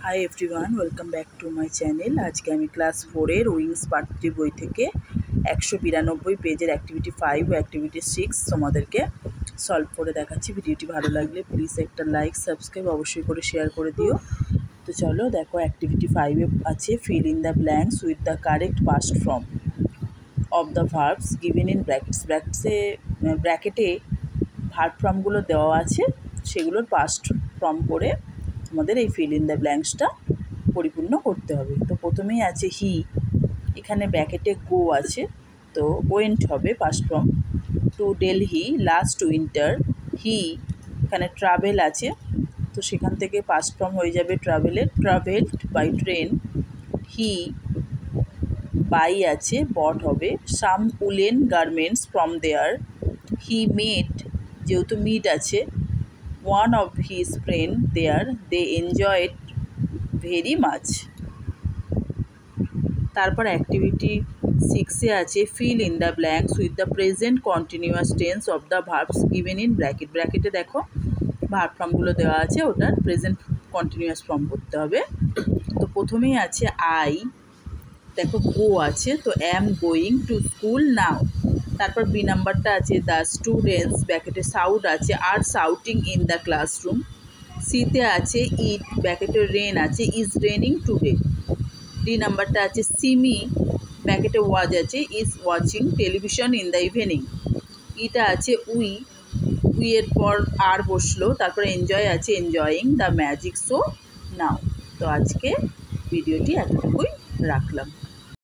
High everyone welcome back to my channel. आज के class 4 wings part 3 बई থেকে 192 पेजर एक्टिविटी 5 और एक्टिविटी 6 তোমাদেরকে সলভ করে দেখাচ্ছি। ভিডিওটি ভালো লাগলে প্লিজ একটা লাইক সাবস্ক্রাইব অবশ্যই করে শেয়ার করে দিও। তো চলো দেখো एक्टिविटी 5 এ আছে fill in the blanks with the correct past form of the verbs given in brackets। ব্র্যাকেটে ভার্ব ফর্মগুলো দেওয়া আছে, সেগুলোর পাস্ট ফর্ম করে আমাদের এই ফিল ইন দ্য ব্ল্যাঙ্কসটা পরিপূর্ণ করতে হবে। তো প্রথমেই আছে হি, এখানে ব্র্যাকেটে গো আছে, তো ওয়েন্ট হবে past form. To Delhi last winter. He, এখানে ট্রাভেল আছে, তো সেখান থেকে পাস্ট ফর্ম হয়ে যাবে ট্রাভেলের, travelled by train. He buy আছে, বট হবে। Some woollen garments from there. He made, যেহেতু মিট আছে, one of his friend there, they enjoyed very much। তারপর অ্যাক্টিভিটি 6 আছে fill in the blanks with the present continuous tense of the verbs given in bracket। ব্র্যাকেটে দেখো verb ফর্মগুলো দেওয়া আছে, ওটার present continuous form করতে হবে। তো প্রথমেই আছে আই, দেখো গো আছে, তো am going to school now. তারপর বি নাম্বারটা আছে দ্য স্টুডেন্টস, ব্র্যাকেটে সাউট আছে, আর শাউটিং ইন দ্য ক্লাসরুম। সিতে আছে ইট, ব্র্যাকেটে রেন আছে, ইজ রেনিং টুডে। ডি নাম্বারটা আছে সিমি, ব্র্যাকেটে ওয়াচ আছে, is watching television in the evening. ইটা আছে উই, উইয়ের পর আর বসলো, তারপরে এনজয় আছে, enjoying the magic show now. তো আজকে ভিডিওটি এতটুকুই রাখলাম।